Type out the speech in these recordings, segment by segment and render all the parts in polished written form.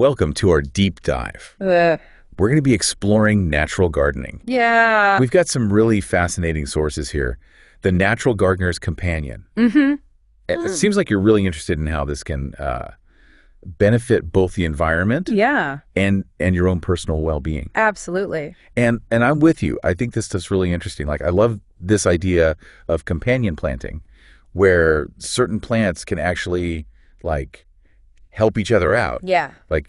welcome to our deep dive. We're going to be exploring natural gardening. Yeah. We've got some really fascinating sources here. The Natural Gardener's Companion. It seems like you're really interested in how this can benefit both the environment and your own personal well-being. Absolutely. And I'm with you. I think this stuff's really interesting. Like, I love this idea of companion planting, where certain plants can actually, like, help each other out. Yeah. Like,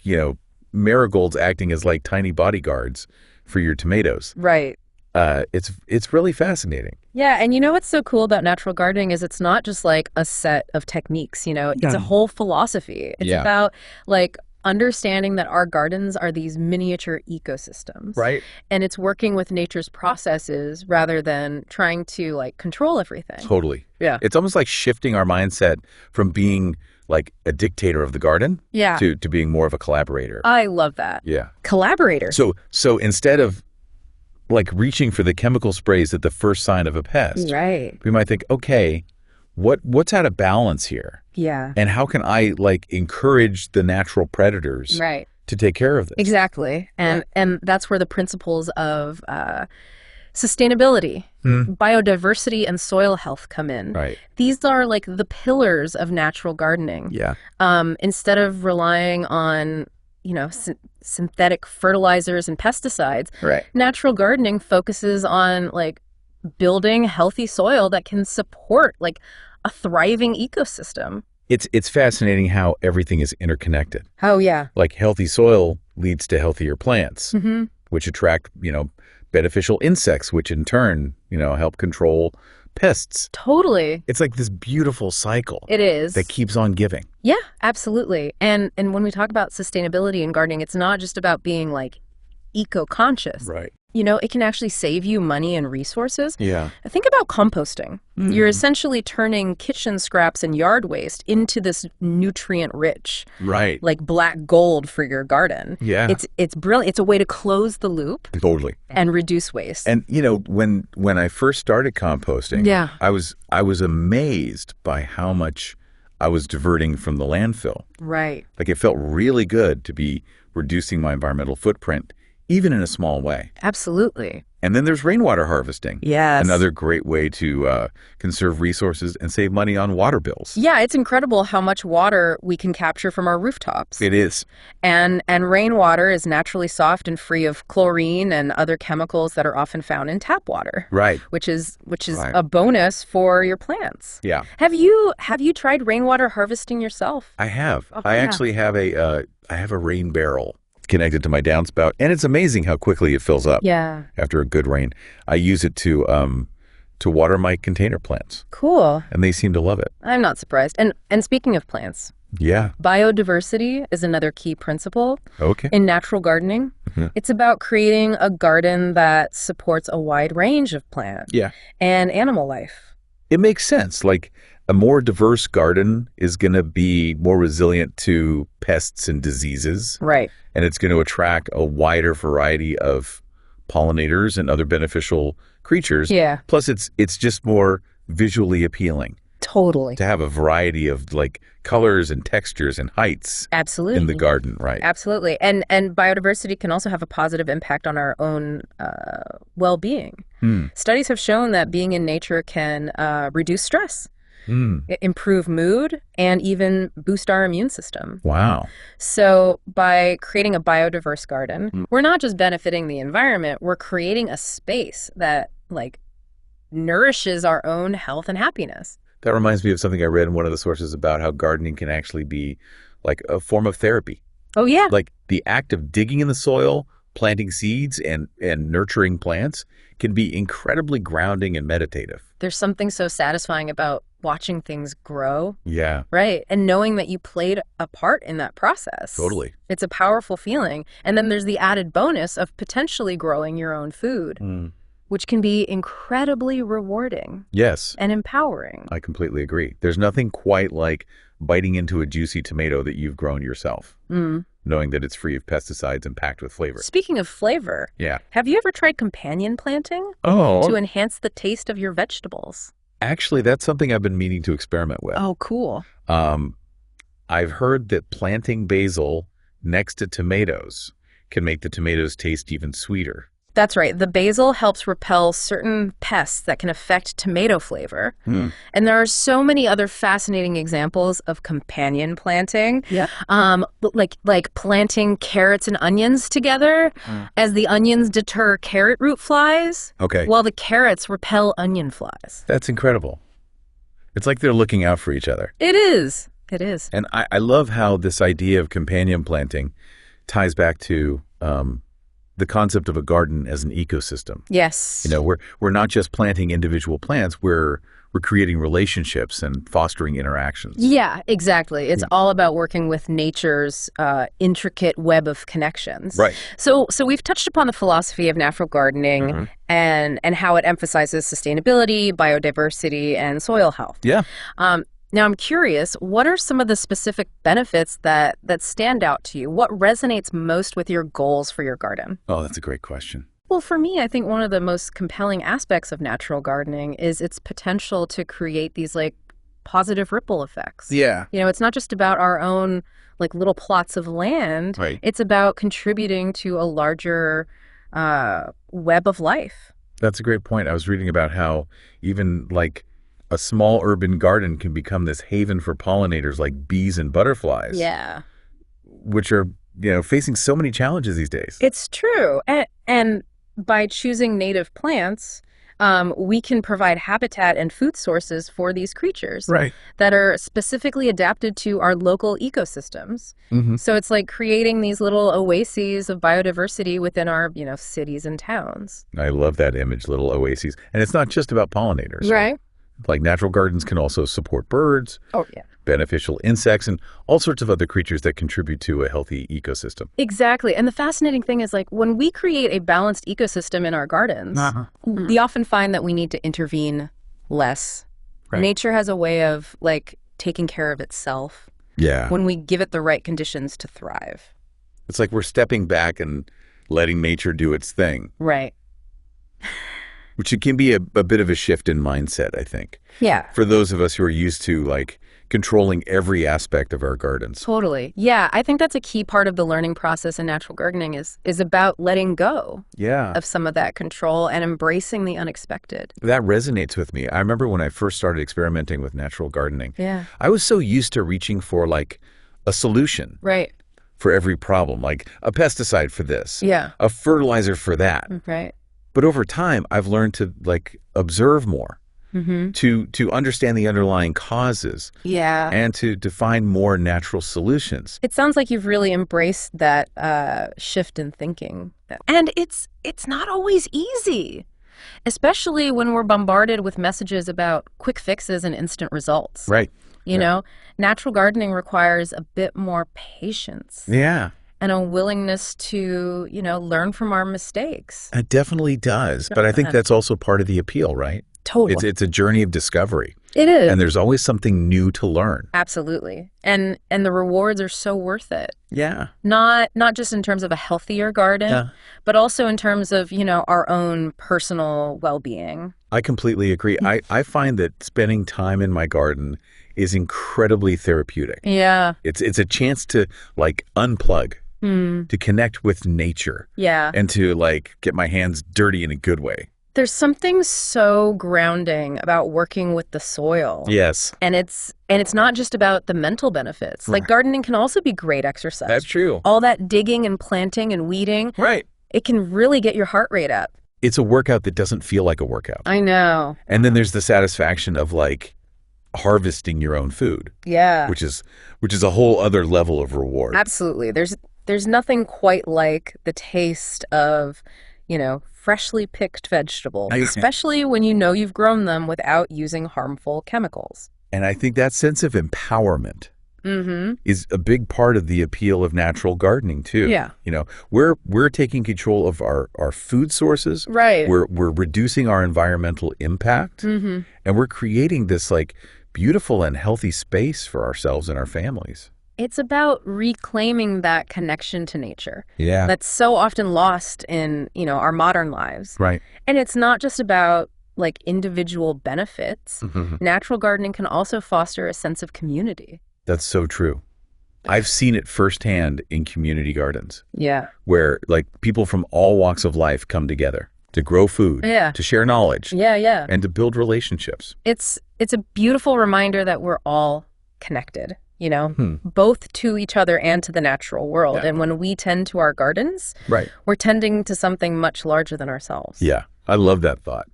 marigolds acting as like tiny bodyguards for your tomatoes. Right. It's really fascinating. Yeah, and you know what's so cool about natural gardening is it's not just like a set of techniques, it's a whole philosophy. It's about like understanding that our gardens are these miniature ecosystems. Right. And it's working with nature's processes rather than trying to like control everything. Totally. Yeah. It's almost like shifting our mindset from being like a dictator of the garden to being more of a collaborator. I love that. Yeah. Collaborator. So instead of like reaching for the chemical sprays at the first sign of a pest, right, we might think, okay, what's out of balance here? Yeah. And how can I like encourage the natural predators to take care of this? Exactly. And that's where the principles of sustainability, biodiversity, and soil health come in. Right. These are like the pillars of natural gardening. Yeah. Instead of relying on, synthetic fertilizers and pesticides, natural gardening focuses on like building healthy soil that can support like a thriving ecosystem. It's fascinating how everything is interconnected. Oh, yeah. Like healthy soil leads to healthier plants, which attract, beneficial insects, which in turn, help control pests. Totally. It's like this beautiful cycle. It is. That keeps on giving. Yeah, absolutely. And when we talk about sustainability in gardening, it's not just about being like eco-conscious. Right. It can actually save you money and resources. Yeah. Think about composting. You're essentially turning kitchen scraps and yard waste into this nutrient-rich, like black gold for your garden. Yeah. It's brilliant. It's a way to close the loop. Totally. And reduce waste. And when I first started composting, I was amazed by how much I was diverting from the landfill. Right. Like, it felt really good to be reducing my environmental footprint, even in a small way. Absolutely. And then there's rainwater harvesting. Yes. Another great way to conserve resources and save money on water bills. Yeah, it's incredible how much water we can capture from our rooftops. It is. And rainwater is naturally soft and free of chlorine and other chemicals that are often found in tap water. Right. Which is a bonus for your plants. Yeah. Have you tried rainwater harvesting yourself? I have. I actually have a rain barrel connected to my downspout, and it's amazing how quickly it fills up. Yeah. After a good rain. I use it to water my container plants. Cool. And they seem to love it. I'm not surprised. And speaking of plants, biodiversity is another key principle in natural gardening. It's about creating a garden that supports a wide range of plants and animal life. It makes sense. Like, a more diverse garden is going to be more resilient to pests and diseases. Right. And it's going to attract a wider variety of pollinators and other beneficial creatures. Yeah. Plus, it's just more visually appealing. Totally. To have a variety of like colors and textures and heights. Absolutely. In the garden, right? Absolutely. And biodiversity can also have a positive impact on our own well-being. Studies have shown that being in nature can reduce stress, improve mood, and even boost our immune system. Wow. So by creating a biodiverse garden, we're not just benefiting the environment, we're creating a space that like nourishes our own health and happiness. That reminds me of something I read in one of the sources about how gardening can actually be like a form of therapy. Oh, yeah. Like, the act of digging in the soil, planting seeds, and nurturing plants can be incredibly grounding and meditative. There's something so satisfying about watching things grow. Yeah. Right. And knowing that you played a part in that process. Totally. It's a powerful feeling. And then there's the added bonus of potentially growing your own food, which can be incredibly rewarding. Yes. And empowering. I completely agree. There's nothing quite like biting into a juicy tomato that you've grown yourself, knowing that it's free of pesticides and packed with flavor. Speaking of flavor, have you ever tried companion planting to enhance the taste of your vegetables? Actually, that's something I've been meaning to experiment with. Oh, cool. I've heard that planting basil next to tomatoes can make the tomatoes taste even sweeter. That's right. The basil helps repel certain pests that can affect tomato flavor. And there are so many other fascinating examples of companion planting. Yeah. Like planting carrots and onions together as the onions deter carrot root flies. Okay. While the carrots repel onion flies. That's incredible. It's like they're looking out for each other. It is. It is. And I love how this idea of companion planting ties back to the concept of a garden as an ecosystem. Yes. We're not just planting individual plants, we're creating relationships and fostering interactions. Yeah, exactly. It's all about working with nature's intricate web of connections. Right. So we've touched upon the philosophy of natural gardening and how it emphasizes sustainability, biodiversity, and soil health. Yeah. Now, I'm curious, what are some of the specific benefits that stand out to you? What resonates most with your goals for your garden? Oh, that's a great question. Well, for me, I think one of the most compelling aspects of natural gardening is its potential to create these positive ripple effects. Yeah. It's not just about our own little plots of land. Right. It's about contributing to a larger web of life. That's a great point. I was reading about how even a small urban garden can become this haven for pollinators like bees and butterflies. Yeah. Which are, facing so many challenges these days. It's true. And by choosing native plants, we can provide habitat and food sources for these creatures that are specifically adapted to our local ecosystems. So it's like creating these little oases of biodiversity within our, cities and towns. I love that image, little oases. And it's not just about pollinators. Right. Like natural gardens can also support birds, beneficial insects, and all sorts of other creatures that contribute to a healthy ecosystem. Exactly. And the fascinating thing is when we create a balanced ecosystem in our gardens, we often find that we need to intervene less. Right. Nature has a way of taking care of itself. Yeah. When we give it the right conditions to thrive. It's like we're stepping back and letting nature do its thing. Right. Which it can be a bit of a shift in mindset, I think. Yeah. For those of us who are used to controlling every aspect of our gardens. Totally. Yeah, I think that's a key part of the learning process in natural gardening is about letting go of some of that control and embracing the unexpected. That resonates with me. I remember when I first started experimenting with natural gardening. Yeah. I was so used to reaching for a solution. Right. For every problem, like a pesticide for this. Yeah. A fertilizer for that. Right. But over time, I've learned to observe more, to understand the underlying causes, and to find more natural solutions. It sounds like you've really embraced that shift in thinking, and it's not always easy, especially when we're bombarded with messages about quick fixes and instant results. Right. You know, natural gardening requires a bit more patience. Yeah. And a willingness to, learn from our mistakes. It definitely does. But I think that's also part of the appeal, right? Totally. It's a journey of discovery. It is. And there's always something new to learn. Absolutely. And the rewards are so worth it. Yeah. Not just in terms of a healthier garden, but also in terms of, our own personal well-being. I completely agree. I find that spending time in my garden is incredibly therapeutic. Yeah. It's a chance to unplug. To connect with nature. Yeah. And to get my hands dirty in a good way. There's something so grounding about working with the soil. Yes. And it's not just about the mental benefits. Gardening can also be great exercise. That's true. All that digging and planting and weeding. Right. It can really get your heart rate up. It's a workout that doesn't feel like a workout. I know. And then there's the satisfaction of harvesting your own food. Yeah. Which is a whole other level of reward. Absolutely. There's nothing quite like the taste of, freshly picked vegetables, especially when you've grown them without using harmful chemicals. And I think that sense of empowerment is a big part of the appeal of natural gardening too. Yeah. We're taking control of our food sources. Right. We're reducing our environmental impact. And we're creating this beautiful and healthy space for ourselves and our families. It's about reclaiming that connection to nature. Yeah. That's so often lost in, our modern lives. Right. And it's not just about individual benefits. Natural gardening can also foster a sense of community. That's so true. I've seen it firsthand in community gardens. Yeah. Where like people from all walks of life come together to grow food, to share knowledge, and to build relationships. It's a beautiful reminder that we're all connected, both to each other and to the natural world. Yeah. And when we tend to our gardens, we're tending to something much larger than ourselves. Yeah, I love that thought.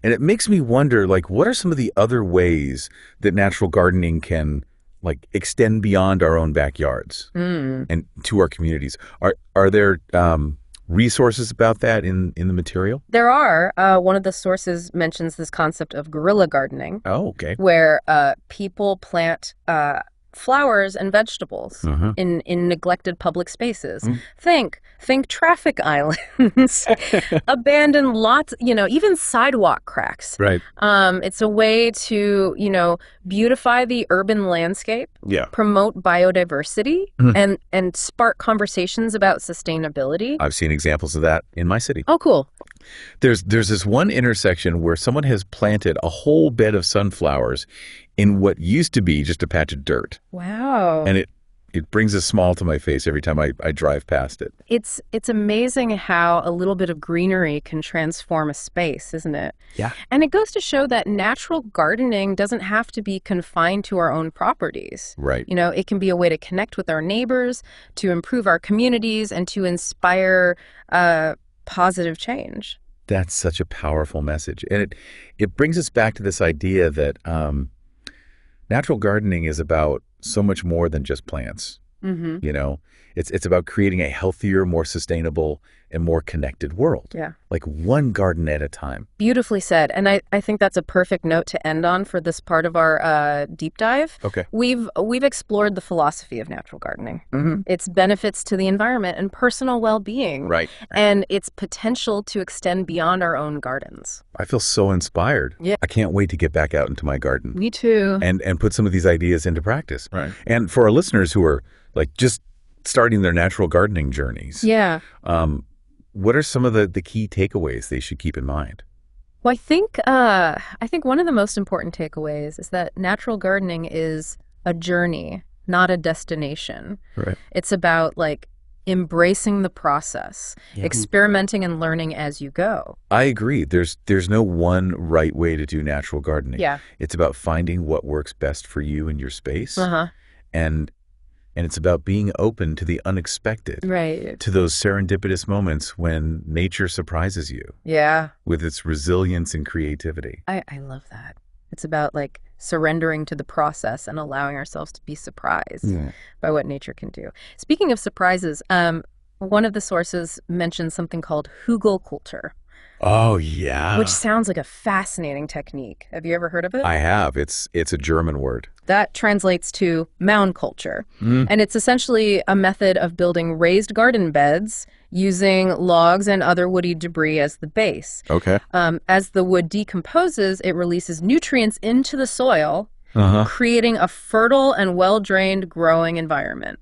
And it makes me wonder, like, what are some of the other ways that natural gardening can, like, extend beyond our own backyards and to our communities? Are there resources about that in the material? There are. One of the sources mentions this concept of guerrilla gardening. Oh, okay. Where people plant flowers and vegetables in neglected public spaces. Think traffic islands, abandoned lots, even sidewalk cracks. Right. It's a way to, beautify the urban landscape, promote biodiversity, and spark conversations about sustainability. I've seen examples of that in my city. Oh, cool. There's this one intersection where someone has planted a whole bed of sunflowers in what used to be just a patch of dirt. Wow. And it brings a smile to my face every time I drive past it. It's amazing how a little bit of greenery can transform a space, isn't it? Yeah. And it goes to show that natural gardening doesn't have to be confined to our own properties. Right. It can be a way to connect with our neighbors, to improve our communities, and to inspire positive change. That's such a powerful message. And it brings us back to this idea that natural gardening is about so much more than just plants. It's about creating a healthier, more sustainable, and more connected world. Yeah. Like one garden at a time. Beautifully said. And I think that's a perfect note to end on for this part of our deep dive. Okay. We've explored the philosophy of natural gardening, its benefits to the environment and personal well-being, right, and its potential to extend beyond our own gardens. I feel so inspired. Yeah. I can't wait to get back out into my garden. Me too. And put some of these ideas into practice. Right. And for our listeners who are like just starting their natural gardening journeys. Yeah. What are some of the key takeaways they should keep in mind? Well, I think one of the most important takeaways is that natural gardening is a journey, not a destination. Right. It's about like embracing the process, experimenting and learning as you go. I agree. There's no one right way to do natural gardening. Yeah. It's about finding what works best for you and your space. And it's about being open to the unexpected. Right. To those serendipitous moments when nature surprises you. Yeah. With its resilience and creativity. I love that. It's about like surrendering to the process and allowing ourselves to be surprised by what nature can do. Speaking of surprises, one of the sources mentions something called hugelkultur. Oh, yeah. Which sounds like a fascinating technique. Have you ever heard of it? I have. It's a German word. That translates to mound culture. And it's essentially a method of building raised garden beds using logs and other woody debris as the base. Okay. As the wood decomposes, it releases nutrients into the soil, creating a fertile and well-drained growing environment.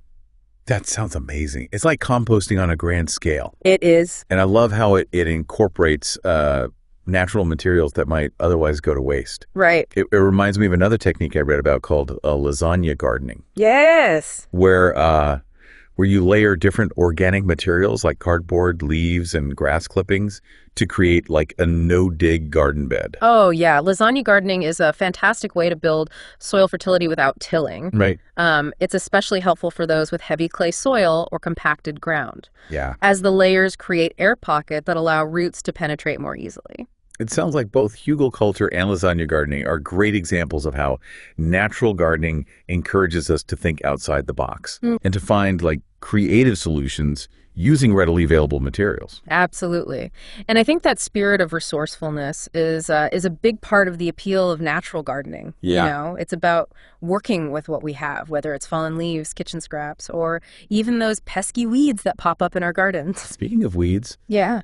That sounds amazing. It's like composting on a grand scale. It is. And I love how it incorporates natural materials that might otherwise go to waste. Right. It reminds me of another technique I read about called lasagna gardening. Yes. Where you layer different organic materials like cardboard, leaves, and grass clippings to create like a no-dig garden bed. Oh, yeah. Lasagna gardening is a fantastic way to build soil fertility without tilling. Right. It's especially helpful for those with heavy clay soil or compacted ground. Yeah. As the layers create air pockets that allow roots to penetrate more easily. It sounds like both hugelkultur and lasagna gardening are great examples of how natural gardening encourages us to think outside the box and to find like creative solutions using readily available materials. Absolutely. And I think that spirit of resourcefulness is a big part of the appeal of natural gardening. Yeah. It's about working with what we have, whether it's fallen leaves, kitchen scraps, or even those pesky weeds that pop up in our gardens. Speaking of weeds, yeah.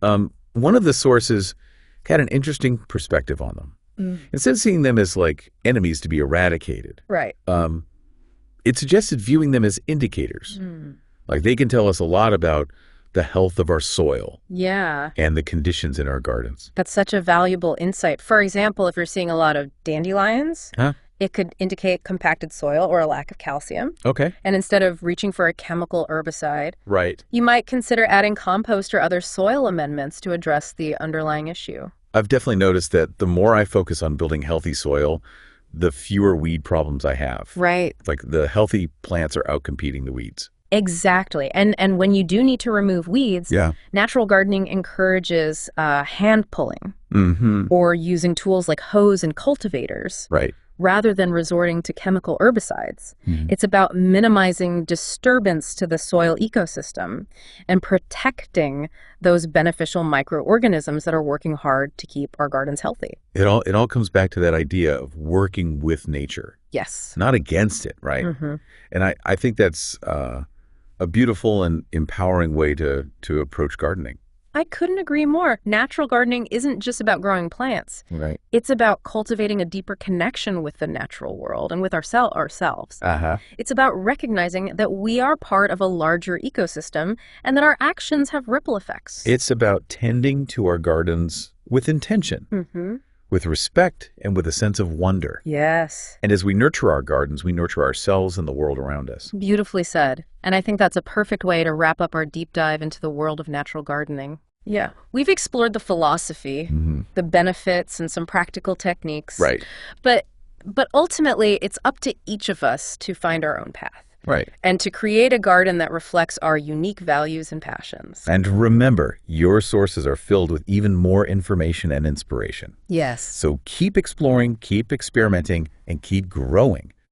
One of the sources had an interesting perspective on them. Instead of seeing them as like enemies to be eradicated, right? It suggested viewing them as indicators. Like they can tell us a lot about the health of our soil. Yeah. And the conditions in our gardens. That's such a valuable insight. For example, if you're seeing a lot of dandelions, It could indicate compacted soil or a lack of calcium. Okay. And instead of reaching for a chemical herbicide, right, you might consider adding compost or other soil amendments to address the underlying issue. I've definitely noticed that the more I focus on building healthy soil, the fewer weed problems I have. Right. Like the healthy plants are outcompeting the weeds. Exactly. And when you do need to remove weeds, natural gardening encourages hand pulling or using tools like hoes and cultivators. Right. Rather than resorting to chemical herbicides. It's about minimizing disturbance to the soil ecosystem and protecting those beneficial microorganisms that are working hard to keep our gardens healthy. It all comes back to that idea of working with nature. Yes. Not against it, right? And I think that's a beautiful and empowering way to approach gardening. I couldn't agree more. Natural gardening isn't just about growing plants. Right. It's about cultivating a deeper connection with the natural world and with ourselves. It's about recognizing that we are part of a larger ecosystem and that our actions have ripple effects. It's about tending to our gardens with intention, with respect, and with a sense of wonder. Yes. And as we nurture our gardens, we nurture ourselves and the world around us. Beautifully said. And I think that's a perfect way to wrap up our deep dive into the world of natural gardening. Yeah. We've explored the philosophy, the benefits, and some practical techniques. Right. But ultimately, it's up to each of us to find our own path. Right. And to create a garden that reflects our unique values and passions. And remember, your sources are filled with even more information and inspiration. Yes. So keep exploring, keep experimenting, and keep growing.